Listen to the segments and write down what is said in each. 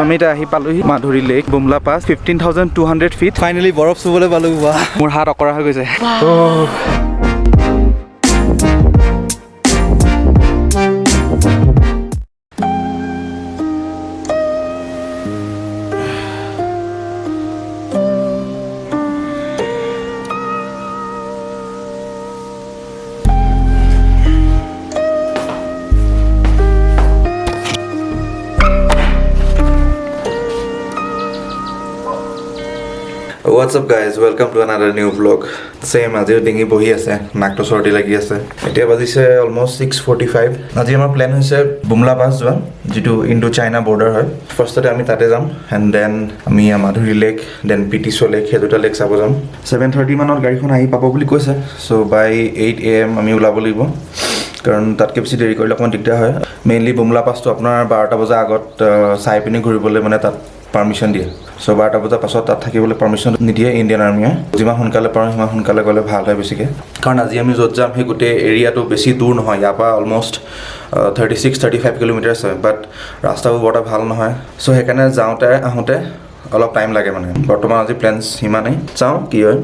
আমি এটা আহি পালোহি মাধুৰী লেক বুমলা পাছ 15,200 ফিট ফাইনেলি বৰফ চুবলৈ পালো মোৰ হাত অকৰা হৈ গৈছে What's up guys, welcome to another new vlog. Same আজিও ডিঙি বহি আছে নাকটো চৰ্দি লাগি আছে এতিয়া বাজিছে অলমোষ্ট 6:45 আজি আমাৰ প্ল্যান হৈছে বুমলা পাছ যোৱা যেটো ইণ্ডো চাইনা বৰ্ডাৰ হয় ফাৰ্ষ্টতে আমি তাতে যাম এণ্ড দেন আমি মাধুৰী লেক দেন পিটিছো লেক সেই দুটা লেক চাব যাম 7:30 মানত গাড়ীখন আহি পাব বুলি কৈছে সো বাই 8 AM আমি ওলাব লাগিব কাৰণ তাতকৈ বেছি দেৰি কৰিলে অকণমান দিগদাৰ হয় মেইনলি বুমলা পাছটো আপোনাৰ 12টা বজাৰ আগত চাই পিনি ঘূৰিবলৈ মানে তাত পাৰ্মিশ্যন দিয়ে সো 12টা বজাৰ পাছত তাত থাকিবলৈ পাৰ্মিশ্যন নিদিয়ে ইণ্ডিয়ান আৰ্মিয়ে যিমান সোনকালে পাৰোঁ সিমান সোনকালে গ'লে ভাল হয় বেছিকৈ কাৰণ আজি আমি য'ত যাম সেই গোটেই এৰিয়াটো বেছি দূৰ নহয় ইয়াৰ পৰা অলমষ্ট 36-35 কিলোমিটাৰ্ছ হয় বাট ৰাস্তাবোৰ বৰ ভাল নহয় সো সেইকাৰণে যাওঁতে আহোঁতে অলপ টাইম লাগে মানে বৰ্তমান আজি প্লেনছ সিমানেই চাওঁ কি হয়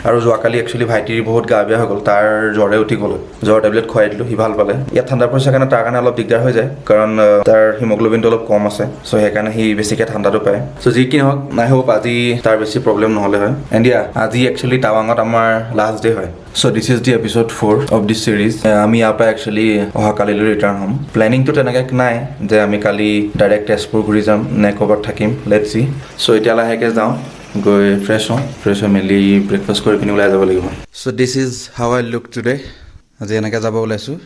আৰু যোৱাকালি একচুৱেলি ভাইটিৰ বহুত গা বেয়া হৈ গ'ল তাৰ জ্বৰে উঠি গ'ল জ্বৰ টেবলেট খুৱাই দিলোঁ সি ভাল পালে ইয়াত ঠাণ্ডা পৰিছে কাৰণে তাৰ কাৰণে অলপ দিগদাৰ হৈ যায় কাৰণ তাৰ হিমগ্ল'বিনটো অলপ কম আছে চ' সেইকাৰণে সি বেছিকৈ ঠাণ্ডাটো পায় চ' যি কি নহওক আই হোপ আজি তাৰ বেছি প্ৰব্লেম নহ'লে হয় এণ্ড আজি একচুৱেলি টাৱাঙত আমাৰ লাষ্ট ডে হয় so' this is the episode 4 of this series আমি ইয়াৰ পৰা একচুৱেলি অহা কালিলৈ ৰিটাৰ্ণ হ'ম প্লেনিংটো তেনেকৈ নাই যে আমি কালি ডাইৰেক্ট তেজপুৰ ঘূৰি যাম নে ক'ৰবাত থাকিম লেটছ চি চ' এতিয়া লাহেকৈ যাওঁ গৈ ফ্ৰেছ হৈ মেলি ব্ৰেকফাষ্ট কৰি পিনি ওলাই যাব লাগিব so' this is how I look today আজি এনেকৈ যাব ওলাইছোঁ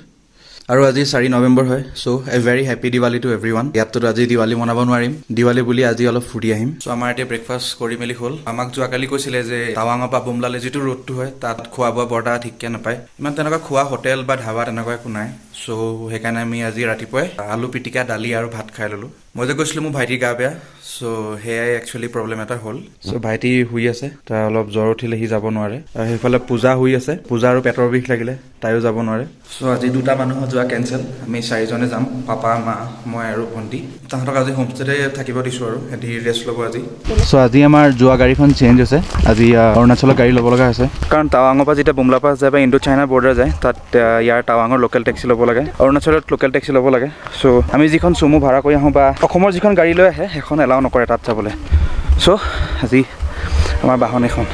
আৰু আজি 4 নৱেম্বৰ হয় so' a very happy Diwali to everyone ইয়াততো আজি দিৱালী মনাব নোৱাৰিম দিৱালী বুলি আজি অলপ ফুৰি আহিম চ' আমাৰ এতিয়া ব্ৰেকফাষ্ট কৰি মেলি হ'ল আমাক যোৱাকালি কৈছিলে যে টাৱাঙৰ পৰা বুমলালৈ যিটো ৰোডটো হয় তাত খোৱা বোৱা বৰ এটা ঠিককৈ নাপায় ইমান তেনেকুৱা খোৱা হোটেল বা ধাবা তেনেকুৱা একো নাই চ' সেইকাৰণে আমি আজি ৰাতিপুৱাই আলু পিটিকা দালি আৰু ভাত খাই ল'লোঁ মই যে কৈছিলোঁ মোৰ ভাইটিৰ গা বেয়া চ' সেয়াই একচুৱেলি প্ৰব্লেম এটা হ'ল চ' ভাইটি শুই আছে তাৰ অলপ জ্বৰ উঠিলে সি যাব নোৱাৰে আৰু সেইফালে পূজা শুই আছে পূজা আৰু পেটৰ বিষ লাগিলে তাইও যাব নোৱাৰে চ' আজি দুটা মানুহৰ যোৱা কেঞ্চেল আমি 4জনে যাম পাপা মা মই আৰু ভণ্টি তাহাঁতক আজি হোমষ্টেতে থাকিব দিছোঁ আৰু সিহঁতি ৰেষ্ট ল'ব আজি চ' আজি আমাৰ যোৱা গাড়ীখন চেঞ্জ হৈছে আজি অৰুণাচলৰ গাড়ী ল'ব লগা হৈছে কাৰণ টাৱাঙৰ পৰা যেতিয়া বুমলা পাছ যায় বা ইণ্ডো চাইনা বৰ্ডাৰ যায় তাত ইয়াৰ টাৱাঙৰ লোকেল টেক্সি ল'ব লাগে অৰুণাচলত লোকেল টেক্সি ল'ব লাগে চ' আমি যিখন চুমু ভাড়া কৰি আহোঁ বা অসমৰ যিখন গাড়ী লৈ আহে সেইখন এলাও নকৰে তাত যাবলৈ চ' আজি আমাৰ বাহন এখন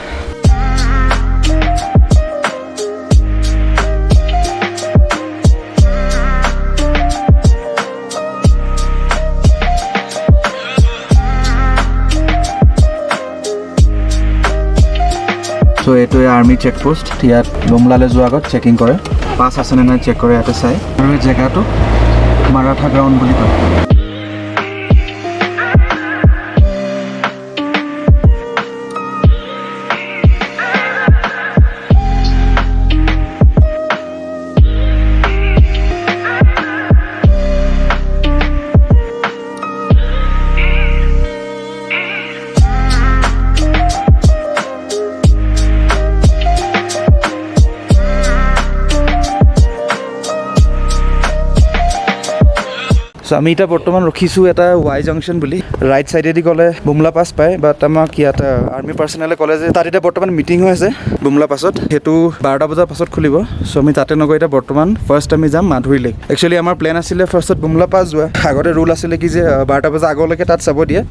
চ' এইটোৱে আৰ্মি চেকপোষ্ট ইয়াত বুমলালৈ যোৱাৰ আগত চেকিং কৰে পাছ আছেনে নাই চেক কৰে ইয়াতে চাই আৰু এই জেগাটো মাৰাঠা গ্ৰাউণ্ড বুলি কয় চ' আমি এতিয়া বৰ্তমান ৰখিছোঁ এটা ৱাই জাংচন বুলি ৰাইট ছাইডেদি গ'লে বুমলা পাছ পায় বাট আমাক ইয়াত আৰ্মি পাৰ্চনেলে ক'লে যে তাত এতিয়া বৰ্তমান মিটিং হৈ আছে বুমলা পাছত সেইটো 12টা বজাৰ পাছত খুলিব চ' আমি তাতে নগৈ এতিয়া বৰ্তমান ফাৰ্ষ্ট আমি যাম মাধুৰী লেক একচুৱেলি আমাৰ প্লেন আছিলে ফাৰ্ষ্টত বুমলা পাছ যোৱা আগতে ৰুল আছিলে কি যে 12টা বজাৰ আগলৈকে তাত চাব দিয়ে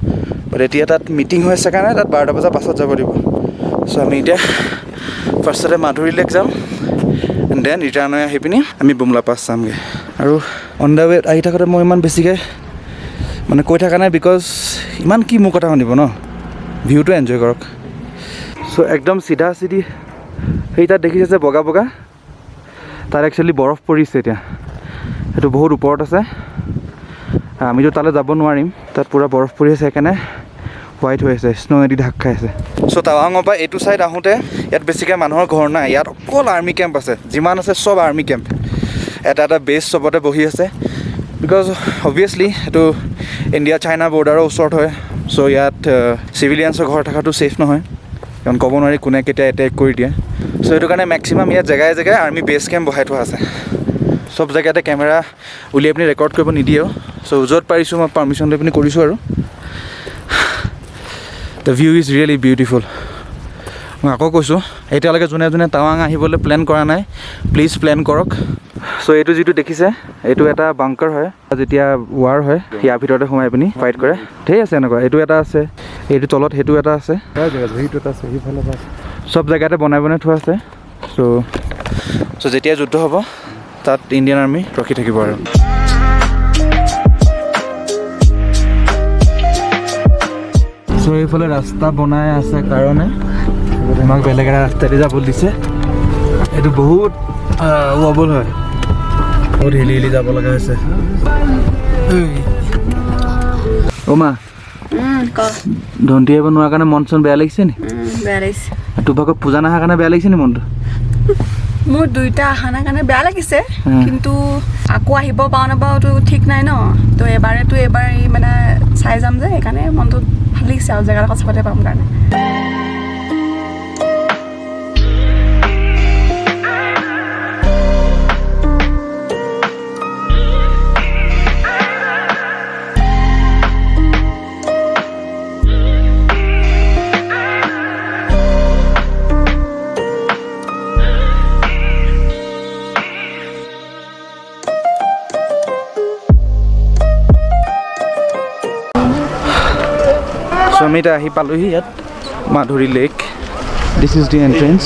বাট এতিয়া তাত মিটিং হৈ আছে কাৰণে তাত 12টা বজাৰ পাছত যাব দিব চ' আমি এতিয়া ফাৰ্ষ্টতে মাধুৰী লেক যাম এণ্ড দেন ৰিটাৰ্ণ হৈ আহি পিনি আমি বুমলা পাছ চামগৈ আৰু অন দ্য ৱে আহি থাকোঁতে মই ইমান বেছিকৈ মানে কৈ থকা নাই বিকজ ইমান কি মোৰ কথা শুনিব ন ভিউটো এনজয় কৰক চ' একদম চিধা চিধি সেই তাত দেখিছে যে বগা বগা তাত একচুৱেলি বৰফ পৰিছে এতিয়া সেইটো বহুত ওপৰত আছে আমিতো তালৈ যাব নোৱাৰিম তাত পূৰা বৰফ পৰি আছে সেইকাৰণে হোৱাইট হৈ আছে স্ন'ৱেদি ঢাক খাই আছে চ' টাৱাঙৰ পৰা এইটো ছাইড আহোঁতে ইয়াত বেছিকৈ মানুহৰ ঘৰ নাই ইয়াত অকল আৰ্মি কেম্প আছে যিমান আছে চব আৰ্মি কেম্প এটা এটা বেছ চবতে বহি আছে বিকজ অবভিয়াছলি এইটো ইণ্ডিয়া চাইনা বৰ্ডাৰৰ ওচৰত হয় চ' ইয়াত চিভিলিয়ানছৰ ঘৰ থকাটো ছেফ নহয় কাৰণ ক'ব নোৱাৰি কোনে কেতিয়া এটেক কৰি দিয়ে চ' সেইটো কাৰণে মেক্সিমাম ইয়াত জেগাই জেগাই আৰ্মি বেছ কেম্প বহাই থোৱা আছে চব জেগাতে কেমেৰা উলিয়াই পিনি ৰেকৰ্ড কৰিব নিদিয়েও চ' য'ত পাৰিছোঁ মই পাৰ্মিশ্যন লৈ পিনি কৰিছোঁ আৰু the view is really beautiful মই আকৌ কৈছোঁ এতিয়ালৈকে যোনে যোনে টাৱাং আহিবলৈ প্লেন কৰা নাই প্লিজ প্লেন কৰক চ' এইটো যিটো দেখিছে এইটো এটা বাংকাৰ হয় যেতিয়া ৱাৰ হয় ইয়াৰ ভিতৰতে সোমাই পিনি ফাইট কৰে ধেৰ আছে এনেকুৱা এইটো এটা আছে এইটো তলত সেইটো এটা আছে সেইটো এটা আছে সেইফালে আছে চব জেগাতে বনাই বনাই থোৱা আছে চ' যেতিয়া যুদ্ধ হ'ব তাত ইণ্ডিয়ান আৰ্মি ৰখি থাকিব আৰু চ' এইফালে ৰাস্তা বনাই আছে কাৰণে আমাক বেলেগ এটা ৰাস্তাতে যাবলৈ দিছে এইটো বহুত ৱাবল হয় বহুত হিলি হিলি যাব লগা হৈছে অমা ধনটি আহিব নোৱাৰা কাৰণে মন চন বেয়া লাগিছে নি বেয়া লাগিছে তোৰ ভাগত পূজা নাহাৰ কাৰণে বেয়া লাগিছে নি মনটো মোৰ দুইটা অহা নাই কাৰণে বেয়া লাগিছে কিন্তু আকৌ আহিব পাওঁ নাপাওঁতো ঠিক নাই ন তো এবাৰ এই মানে চাই যাম যে সেইকাৰণে মনটো ভাল লাগিছে আৰু জেগাডোখৰ চাবতে পাম কাৰণে আমি এতিয়া আহি পালোহি ইয়াত Madhuri lake this is the entrance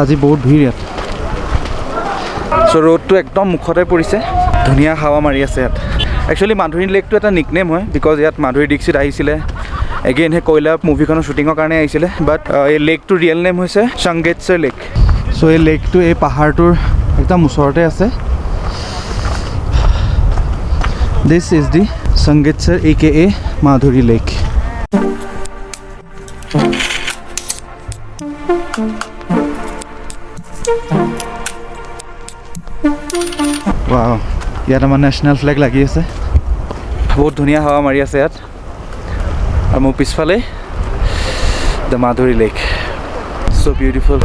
আজি বহুত ভিৰ ইয়াত চ' ৰ'দটো একদম মুখতে পৰিছে ধুনীয়া হাৱা মাৰি আছে ইয়াত একচুৱেলি মাধুৰী লেকটো এটা নিকনেম হয় বিকজ ইয়াত মাধুৰী দীক্ষিত আহিছিলে এগেইন সেই কয়লা মুভিখনৰ শ্বুটিঙৰ কাৰণে আহিছিলে বাট এই লেকটোৰ ৰিয়েল নেম হৈছে সংগেটছৰ লেক চ' এই লেকটো এই পাহাৰটোৰ একদম ওচৰতে আছে this is the Sangetsar AKA Madhuri lake wow ইয়াত আমাৰ নেশ্যনেল ফ্লেগ লাগি আছে বহুত ধুনীয়া হাৱা মাৰি আছে ইয়াত আৰু মোৰ পিছফালে the Madhuri lake so' beautiful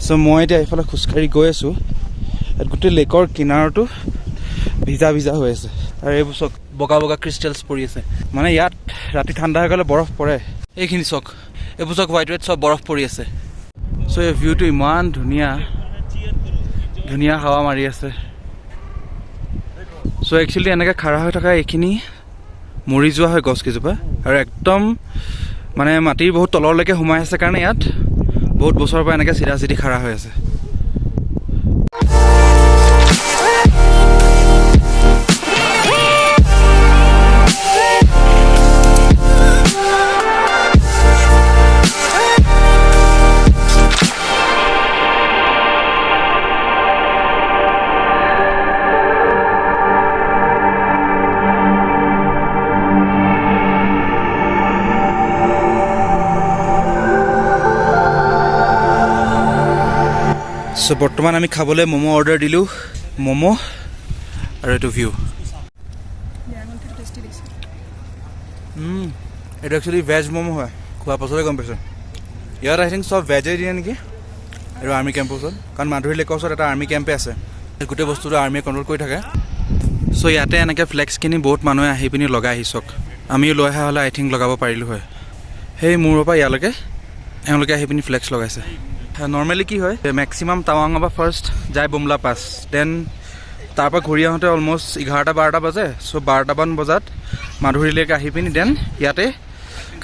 so' মই এতিয়া এইফালে খোজকাঢ়ি গৈ আছোঁ ইয়াত গোটেই লেকৰ কিনাৰতো ভিজা ভিজা হৈ আছে আৰু এইবোৰ চক বগা বগা ক্ৰিষ্টেলছ পৰি আছে মানে ইয়াত ৰাতি ঠাণ্ডা হৈ গ'লে বৰফ পৰে এইখিনি চক এইবোৰ চক হোৱাইট চব বৰফ পৰি আছে চ' এই ভিউটো ইমান ধুনীয়া ধুনীয়া হাৱা মাৰি আছে চ' একচুৱেলি এনেকৈ খাৰা হৈ থকা এইখিনি মৰি যোৱা হয় গছকেইজোপা আৰু একদম মানে মাটিৰ বহুত তললৈকে সোমাই আছে কাৰণে ইয়াত বহুত বছৰৰ পৰা এনেকৈ চিধা চিধি খাৰা হৈ আছে চ' বৰ্তমান আমি খাবলৈ ম'ম' অৰ্ডাৰ দিলোঁ ম'ম' আৰু এইটো ভিউ এইটো একচুৱেলি ভেজ ম'ম' হয় খোৱাৰ পাছতে গম পাইছোঁ ইয়াত আই থিংক চব ভেজেই দিয়ে নেকি এইটো আৰ্মি কেম্পৰ ওচৰত কাৰণ মাধুৰী লেকৰ ওচৰত এটা আৰ্মি কেম্পে আছে গোটেই বস্তুটো আৰ্মিয়ে কণ্ট্ৰল কৰি থাকে চ' ইয়াতে এনেকৈ ফ্লেক্সখিনি বহুত মানুহে আহি পিনি লগাই আহিছক আমিও লৈ অহা হ'লে আই থিংক লগাব পাৰিলোঁ হয় সেই মূৰৰ পৰা ইয়ালৈকে এওঁলোকে আহি পিনি ফ্লেক্স লগাইছে নৰ্মেলি কি হয় মেক্সিমাম টাৱাঙৰ পৰা ফাৰ্ষ্ট যায় বুমলা পাছ দেন তাৰ পৰা ঘূৰি আহোঁতে অলমষ্ট 11-12 বাজে চ' 12মান বজাত মাধুৰী লেক আহি পিনি দেন ইয়াতে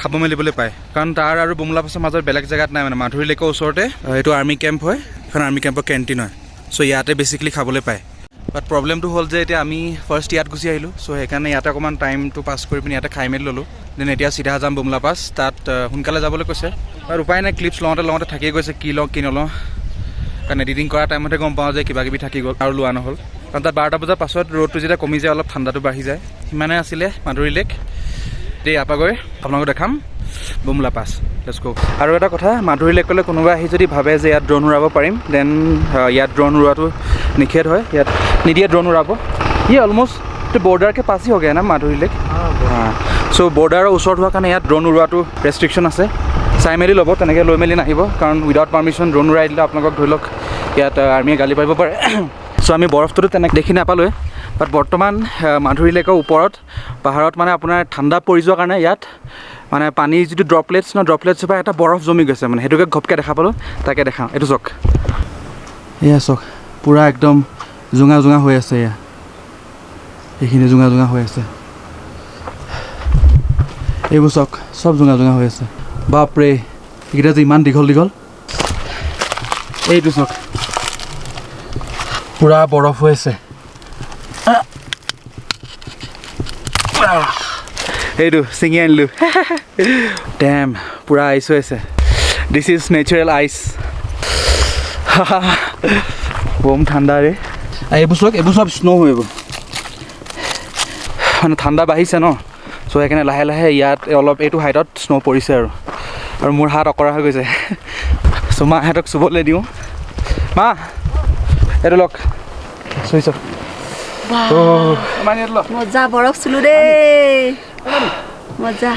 খাব মেলিবলৈ পায় কাৰণ তাৰ আৰু বুমলা পাছৰ মাজত বেলেগ জেগাত নাই মানে মাধুৰী লেকৰ ওচৰতে এইটো আৰ্মি কেম্প হয় এখন আৰ্মি কেম্পৰ কেণ্টিন হয় চ' ইয়াতে বেচিকেলি খাবলৈ পায় বাট প্ৰব্লেমটো হ'ল যে এতিয়া আমি ফাৰ্ষ্ট ইয়াত গুচি আহিলোঁ চ' সেইকাৰণে ইয়াতে অকণমান টাইমটো পাছ কৰি পিনি ইয়াতে খাই মেলি ল'লোঁ দেন এতিয়া চিধা যাম বুমলা পাছ তাত সোনকালে যাবলৈ কৈছে আৰু উপায় নাই ক্লিপছ লওঁতে থাকিয়ে গৈছে কি লওঁ কি নলওঁ কাৰণ এডিটিং কৰা টাইমতে গম পাওঁ যে কিবা কিবি থাকি গ'ল আৰু লোৱা নহ'ল কাৰণ তাত 12টা বজাৰ পাছত ৰ'দটো যেতিয়া কমি যায় অলপ ঠাণ্ডাটো বাঢ়ি যায় সিমানে আছিলে মাধুৰী লেক এতিয়া ইয়াৰ পৰা গৈ আপোনালোকক দেখাম বুমলা পাছ লেটছ গো আৰু এটা কথা মাধুৰী লেকলৈ কোনোবা আহি যদি ভাবে যে ইয়াত ড্ৰোন উৰাব পাৰিম দেন ইয়াত ড্ৰোন উৰোৱাটো নিষেধ হয় ইয়াত নিদিয়ে ড্ৰোন উৰাব অলমষ্ট বৰ্ডাৰ কে পাছ হি হৈ গया না মাধুৰী লেক চ' বৰ্ডাৰৰ ওচৰত হোৱাৰ কাৰণে ইয়াত ড্ৰোন উৰোৱাটো ৰেষ্ট্ৰিকশ্যন আছে চাই মেলি ল'ব তেনেকৈ লৈ মেলি নাহিব কাৰণ উইদাউট পাৰ্মিশ্যন ড্ৰোন উৰাই দিলে আপোনালোকক ধৰি লওক ইয়াত আৰ্মিয়ে গালি পাৰিব পাৰে চ' আমি বৰফটোতো তেনেকৈ দেখি নাপালোৱে বাট বৰ্তমান মাধুৰী লেকৰ ওপৰত পাহাৰত মানে আপোনাৰ ঠাণ্ডা পৰি যোৱাৰ কাৰণে ইয়াত মানে পানীৰ যিটো ড্ৰপলেটছৰ পৰা এটা বৰফ জমি গৈছে মানে সেইটোকে ঘপকৈ দেখা পালোঁ তাকে দেখাওঁ এইটো চাওক এয়া চাওক পূৰা একদম জোঙা জোঙা হৈ আছে এয়া এইখিনি জোঙা জোঙা হৈ আছে এইবোৰ চাওক চব জোঙা জোঙা হৈ আছে বাপৰে এইকেইটা যে ইমান দীঘল দীঘল এইটো চাওক পূৰা বৰফ হৈ আছে এইটো ছিঙি আনিলোঁ ডেম পূৰা আইচ হৈ আছে দিছ ইজ নেচাৰেল আইচ বম ঠাণ্ডা ৰে এইবোৰ চাওক এইবোৰ চব স্ন' হৈ এইবোৰ মানে ঠাণ্ডা বাঢ়িছে ন চ' সেইকাৰণে লাহে লাহে ইয়াত অলপ এইটো হাইটত স্ন' পৰিছে আৰু মোৰ হাত অকৰা হৈ গৈছে চ' মাহঁতক চুবলৈ দিওঁ মা এইটো লওক চুই চাওক মজা বৰফ চুলো দেই মজা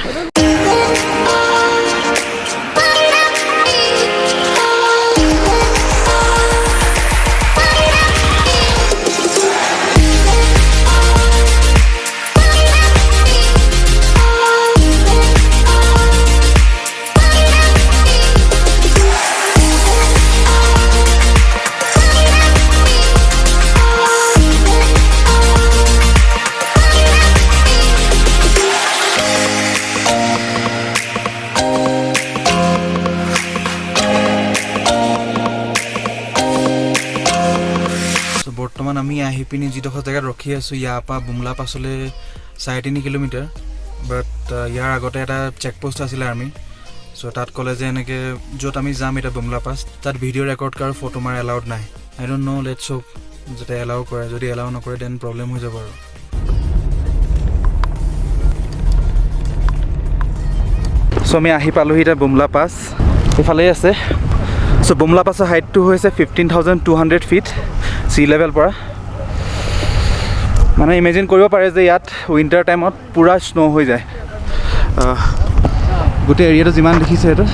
বৰ্তমান আমি আহি পিনি যিডোখৰ জেগাত ৰখি আছোঁ ইয়াৰ পৰা বুমলা পাছলৈ 3.5 কিলোমিটাৰ বাট ইয়াৰ আগতে এটা চেকপোষ্ট আছিলে আৰ্মি চ' তাত ক'লে যে এনেকৈ য'ত আমি যাম এতিয়া বুমলা পাছ তাত ভিডিঅ' ৰেকৰ্ড কৰা ফটো মাৰা এলাউড নাই আই ডোণ্ট ন' লেটছ হোপ যাতে এলাউ কৰে যদি এলাউ নকৰে দেন প্ৰব্লেম হৈ যাব আৰু চ' আমি আহি পালোহি এতিয়া বুমলা পাছ এইফালেই আছে চ' বুমলা পাছৰ হাইটটো হৈছে 15,200 ফিট চি লেভেল পৰা মানে ইমেজিন কৰিব পাৰে যে ইয়াত উইণ্টাৰ টাইমত পূৰা স্ন' হৈ যায় গোটেই এৰিয়াটো যিমান দেখিছে এইটো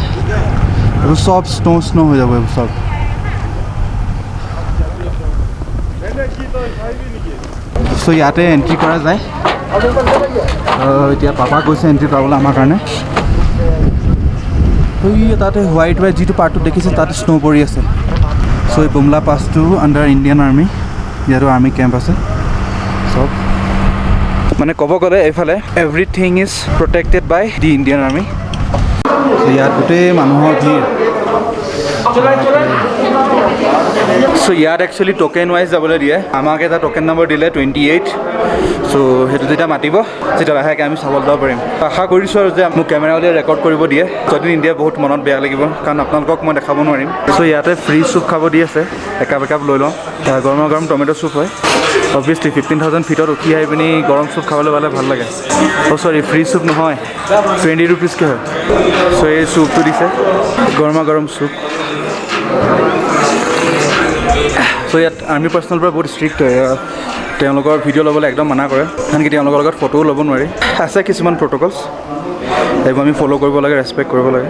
এইবোৰ চব স্ন' হৈ যাব এইবোৰ চব চ' ইয়াতে এণ্ট্ৰি কৰা যায় এতিয়া পাপা গৈছে এণ্ট্ৰি পাবলৈ আমাৰ কাৰণে তাতে হোৱাইট যিটো পাৰ্টটো দেখিছে তাতে স্ন' পৰি আছে চ' এই বুমলা পাছটো আণ্ডাৰ ইণ্ডিয়ান আৰ্মি ইয়াতো আৰ্মি কেম্প আছে চব মানে ক'ব গ'লে এইফালে everything is protected by the Indian army ইয়াত গোটেই মানুহৰ ভিৰ চ' ইয়াত একচুৱেলি ট'কেন ৱাইজ যাবলৈ দিয়ে আমাক এটা ট'কেন নম্বৰ দিলে 28 চ' সেইটো যেতিয়া মাতিব তেতিয়া লাহেকৈ আমি চাবলৈ যাব পাৰিম আশা কৰিছোঁ আৰু যে মোক কেমেৰা উলিয়াই ৰেকৰ্ড কৰিব দিয়ে যদি নিদিয়ে বহুত মনত বেয়া লাগিব কাৰণ আপোনালোকক মই দেখাব নোৱাৰিম চ' ইয়াতে ফ্ৰী চুপ খাব দি আছে একাপ লৈ লওঁ গৰমা গৰম টমেট' চুপ হয় অবভিয়াছলি 15,000 ফিটত উঠি আহি পিনি গৰম চুপ খাবলৈ পালে ভাল লাগে চৰি ফ্ৰী চুপ নহয় 20 ৰুপিজকৈ হয় চ' এই চুপটো দিছে গৰমা গৰম চুপ চ' ইয়াত আৰ্মি পাৰ্চনেলৰ পৰা বহুত ষ্ট্ৰিক্ট হয় তেওঁলোকৰ ভিডিঅ' ল'বলৈ একদম মানা কৰে আনকি তেওঁলোকৰ লগত ফটোও ল'ব নোৱাৰি আছে কিছুমান প্ৰট'কলছ এইবোৰ আমি ফ'ল' কৰিব লাগে ৰেচপেক্ট কৰিব লাগে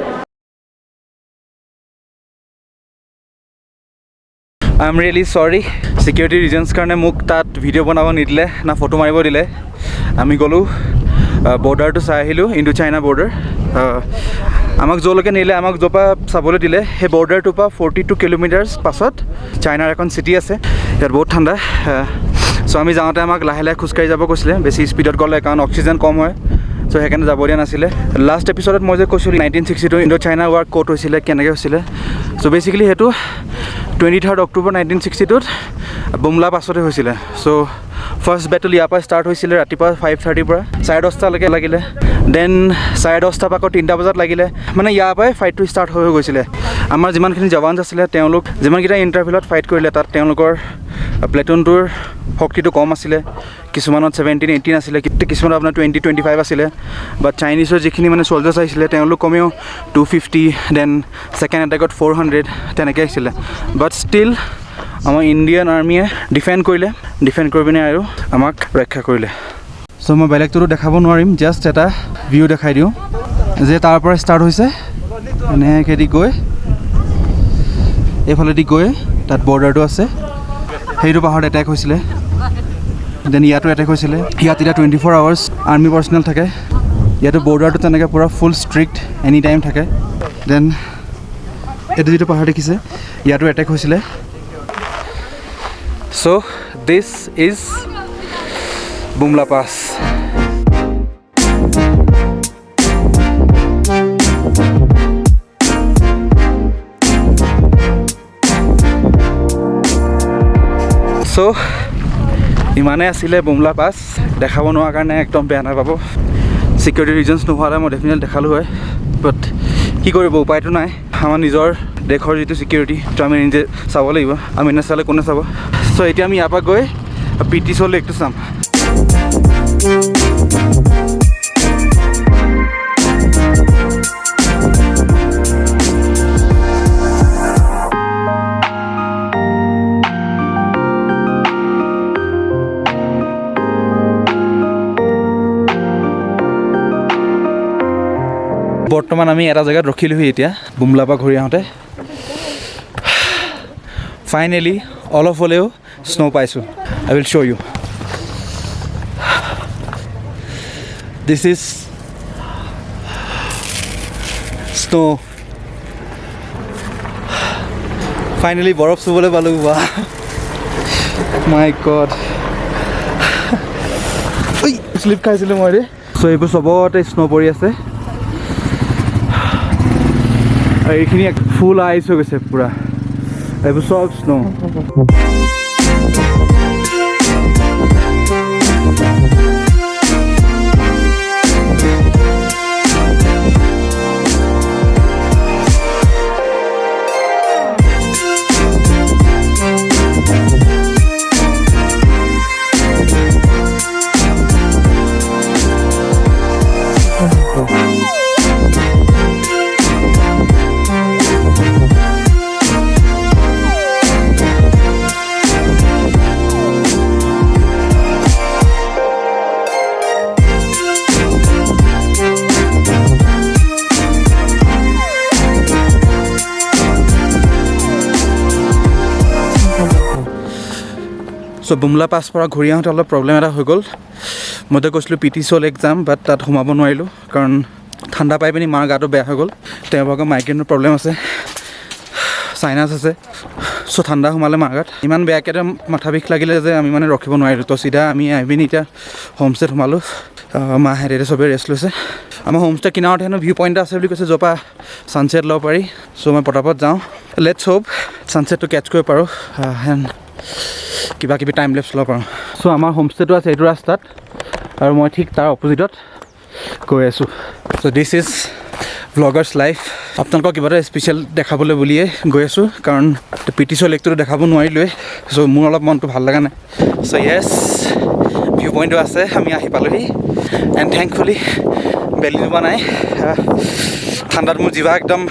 আই এম ৰিয়েলি চৰি ছিকিউৰিটি ৰিজনছ কাৰণে মোক তাত ভিডিঅ' বনাব নিদিলে না ফটো মাৰিব দিলে আমি গ'লোঁ বৰ্ডাৰটো চাই আহিলোঁ ইণ্ডো চাইনা বৰ্ডাৰ আমাক য'লৈকে নিলে আমাক য'ৰ পৰা চাবলৈ দিলে সেই বৰ্ডাৰটোৰ পৰা 42 কিলোমিটাৰ্ছ পাছত চাইনাৰ এখন চিটি আছে ইয়াত বহুত ঠাণ্ডা চ' আমি যাওঁতে আমাক লাহে লাহে খোজকাঢ়ি যাব কৈছিলে বেছি স্পীডত গ'লে কাৰণ অক্সিজেন কম হয় চ' সেইকাৰণে যাব দিয়া নাছিলে লাষ্ট এপিছ'ডত মই যে কৈছিলোঁ 1962 ইণ্ডো চাইনা ৱাৰ ক'ত হৈছিলে কেনেকৈ হৈছিলে চ' বেচিকেলি সেইটো 23 অক্টোবৰ 1962ত বুমলা পাছতে হৈছিলে চ' ফাৰ্ষ্ট বেটেল ইয়াৰ পৰা ষ্টাৰ্ট হৈছিলে ৰাতিপুৱা 5:30 পৰা 10:30লৈকে লাগিলে দেন 10:30 পৰা আকৌ 3টা বজাত লাগিলে মানে ইয়াৰ পৰাই ফাইটটো ষ্টাৰ্ট হৈ গৈছিলে আমাৰ যিমানখিনি জৱান আছিলে তেওঁলোক যিমানকেইটা ইণ্টাৰভিউত ফাইট কৰিলে তাত তেওঁলোকৰ প্লেটুনটোৰ শক্তিটো কম আছিলে কিছুমানত 17-18 আছিলে কিছুমানত আপোনাৰ 20-25 আছিলে বাট চাইনিজৰ যিখিনি মানে চলজাৰ্ছ আহিছিলে তেওঁলোক কমেও 250 দেন ছেকেণ্ড এটেকত 400 তেনেকৈ আহিছিলে বাট ষ্টিল আমাৰ ইণ্ডিয়ান আৰ্মিয়ে ডিফেণ্ড কৰি পিনে আৰু আমাক ৰক্ষা কৰিলে চ' মই বেলেগটোতো দেখাব নোৱাৰিম জাষ্ট এটা ভিউ দেখাই দিওঁ যে তাৰ পৰা ষ্টাৰ্ট হৈছে এনেকৈ গৈ এইফালেদি গৈ তাত বৰ্ডাৰটো আছে সেইটো পাহাৰত এটেক হৈছিলে দেন ইয়াতো এটেক হৈছিলে ইয়াত এতিয়া 24 আৱাৰ্ছ আৰ্মি পাৰ্চনেল থাকে ইয়াতো বৰ্ডাৰটো তেনেকৈ পূৰা ফুল ষ্ট্ৰিক্ট এনি টাইম থাকে দেন এইটো যিটো পাহাৰ দেখিছে ইয়াতো এটেক হৈছিলে চ' দিছ ইজ বুমলা পাছ চ' ইমানে আছিলে বুমলা পাছ দেখাব নোৱাৰা কাৰণে একদম বেয়া নাপাব ছিকিউৰিটি ৰিজনছ নোহোৱালে মই ডেফিনেটলি দেখালোঁ হয় বাট কি কৰিব উপায়টো নাই আমাৰ নিজৰ দেশৰ যিটো ছিকিউৰিটি সেইটো আমি নিজে চাব লাগিব আমি নাচালে কোনে চাব চ' এতিয়া আমি ইয়াৰ পৰা গৈ পিটিছ লেকটো চাম বৰ্তমান আমি এটা জেগাত ৰখিলোহি এতিয়া বুমলা পৰা ঘূৰি আহোঁতে ফাইনেলি অলপ হ'লেও স্ন' পাইছোঁ I will show' you this is snow' finally বৰফ চুবলৈ পালোঁ বা মাই গড শ্লিপ খাইছিলোঁ মই দেই চ' এইবোৰ চবতে স্ন' পৰি আছে আৰু এইখিনি ফুল আইচ হৈ গৈছে পূৰা এইবোৰ চব স্ন' চ' বুমলা পাছ পৰা ঘূৰি আহোঁতে অলপ প্ৰব্লেম এটা হৈ গ'ল মইতো কৈছিলোঁ পিটিছ লেক যাম বাট তাত সোমাব নোৱাৰিলোঁ কাৰণ ঠাণ্ডা পাই পিনি মাৰ গাটো বেয়া হৈ গ'ল তেওঁলোকৰ মাইগ্ৰেইনৰ প্ৰব্লেম আছে চাইনাছ আছে চ' ঠাণ্ডা সোমালে মাৰ গাত ইমান বেয়াকৈ মাথা বিষ লাগিলে যে আমি মানে ৰখিব নোৱাৰিলোঁ তো চিধা আমি আহি পিনি এতিয়া হোমষ্টেত সোমালোঁ মাহেঁতে চবেই ৰেষ্ট লৈছে আমাৰ হোমষ্টে কিনাৰতে হেনো ভিউ পইণ্ট আছে বুলি কৈছে য'ৰ পৰা ছানছেট ল'ব পাৰি চ' মই পটাপট যাওঁ লেটছ হোপ ছানছেটটো কেটচ কৰিব পাৰোঁ হেন কিবা কিবি টাইম লেপছ ল'ব পাৰোঁ চ' আমাৰ হোমষ্টেটো আছে এইটো ৰাস্তাত আৰু মই ঠিক তাৰ অপজিটত গৈ আছোঁ চ' দিছ ইজ ভ্লগাৰ্ছ লাইফ আপোনালোকক কিবা এটা স্পেচিয়েল দেখাবলৈ বুলিয়ে গৈ আছোঁ কাৰণ পিটিছ লেকটোতো দেখাব নোৱাৰিলোৱে চ' মোৰ অলপ মনটো ভাল লগা নাই চ' য়েছ ভিউ পইণ্টটো আছে আমি আহি পালোহি এণ্ড থেংকফুলি বেলি ডুবা নাই ঠাণ্ডাত মোৰ জিভা একদম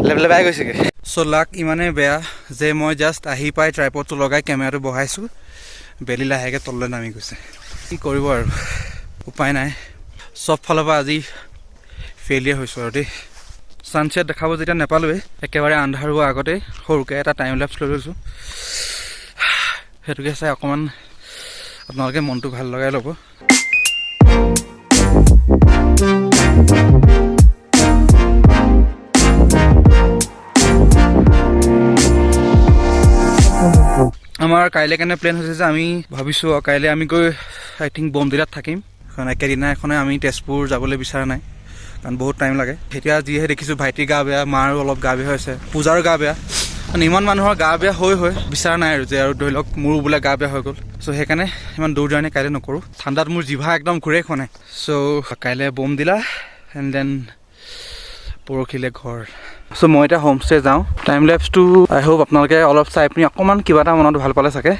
লেবেলেবাই গৈছেগৈ চ' লাক ইমানেই বেয়া যে মই জাষ্ট আহি পাই ট্ৰাইপডটো লগাই কেমেৰাটো বহাইছোঁ বেলি লাহেকৈ তললৈ নামি গৈছে কি কৰিব আৰু উপায় নাই চব ফালৰ পৰা আজি ফেইলিয়াৰ হৈছোঁ আৰু দেই ছানছেট দেখাব যেতিয়া নাপালোৱে একেবাৰে আন্ধাৰ হোৱাৰ আগতে সৰুকৈ এটা টাইম লেপছ লৈ লৈছোঁ সেইটোকে চাই অকণমান আপোনালোকে মনটো ভাল লগাই ল'ব আমাৰ কাইলৈ কাৰণে প্লেন হৈছে যে আমি ভাবিছোঁ কাইলৈ আমি গৈ আই থিংক বমডিলাত থাকিম কাৰণ একেদিনা এখনে আমি তেজপুৰ যাবলৈ বিচৰা নাই কাৰণ বহুত টাইম লাগে এতিয়া যিহে দেখিছোঁ ভাইটিৰ গা বেয়া মাৰো অলপ গা বেয়া হৈছে পূজাৰো গা বেয়া মানে ইমান মানুহৰ গা বেয়া হৈ বিচৰা নাই আৰু যে আৰু ধৰি লওক মোৰো বোলে গা বেয়া হৈ গ'ল চ' সেইকাৰণে ইমান দৌৰ জাৰ্ণি কাইলৈ নকৰোঁ ঠাণ্ডাত মোৰ জিভা একদম ঘূৰাই খোৱা নাই চ' কাইলৈ বমডিলা এণ্ড দেন পৰহিলৈ ঘৰ চ' মই এতিয়া হোমষ্টে যাওঁ টাইম লেপছটো আই হোপ আপোনালোকে অলপ চাই পিনি অকণমান কিবা এটা মনত ভাল পালে চাগে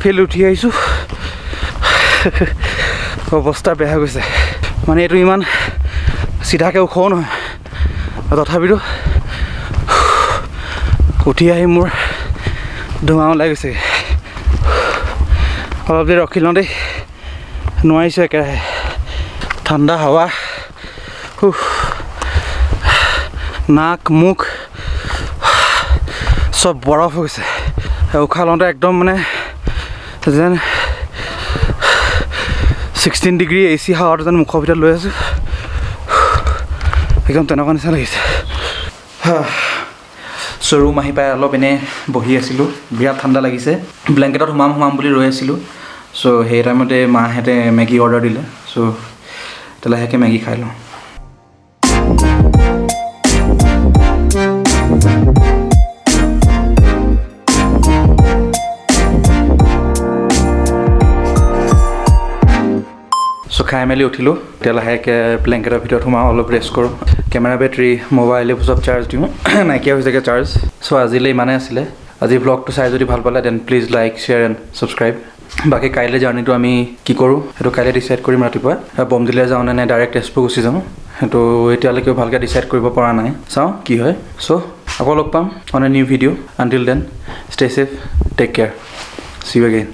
ফিল্ড উঠি আহিছোঁ অৱস্থা বেয়া হৈ গৈছে মানে এইটো ইমান চিধাকৈ ওখও নহয় তথাপিতো উঠি আহি মোৰ ধোঁৱা ওলাই গৈছে অলপ দেৰি ৰখি লওঁ দেই নোৱাৰিছোঁ একেৰাহে ঠাণ্ডা হাৱা নাক মুখ চব বৰফ হৈ গৈছে উশাহ লওঁতে একদম মানে যেন 16 ডিগ্ৰী AC হাৱাটো যেন মুখৰ ভিতৰত লৈ আছোঁ একদম তেনেকুৱা নিচিনা লাগিছে চ' ৰুম আহি পাই অলপ এনেই বহি আছিলোঁ বিৰাট ঠাণ্ডা লাগিছে ব্লেংকেটত সোমাম বুলি ৰৈ আছিলোঁ চ' সেই টাইমতে মাহঁতে মেগী অৰ্ডাৰ দিলে চ' লাহেকৈ মেগী খাই লওঁ চ' খাই মেলি উঠিলোঁ এতিয়া লাহেকৈ ব্লেংকেটৰ ভিতৰত সোমাওঁ অলপ ৰেষ্ট কৰোঁ কেমেৰা বেটেৰী মোবাইল এইবোৰ চব চাৰ্জ দিওঁ নাইকিয়া হৈছেগৈ চাৰ্জ চ' আজিলৈ ইমানেই আছিলে আজি ব্লগটো চাই যদি ভাল পালে then please like share and subscribe বাকী কাইলৈ জাৰ্ণিটো আমি কি কৰোঁ সেইটো কাইলৈ ডিচাইড কৰিম ৰাতিপুৱা বমদিলৈ যাওঁ নে ডাইৰেক্ট তেজপুৰ গুচি যাওঁ সেইটো এতিয়ালৈকেও ভালকৈ ডিচাইড কৰিব পৰা নাই চাওঁ কি হয় চ' আকৌ লগ পাম on a new video' until then stay safe take care see you again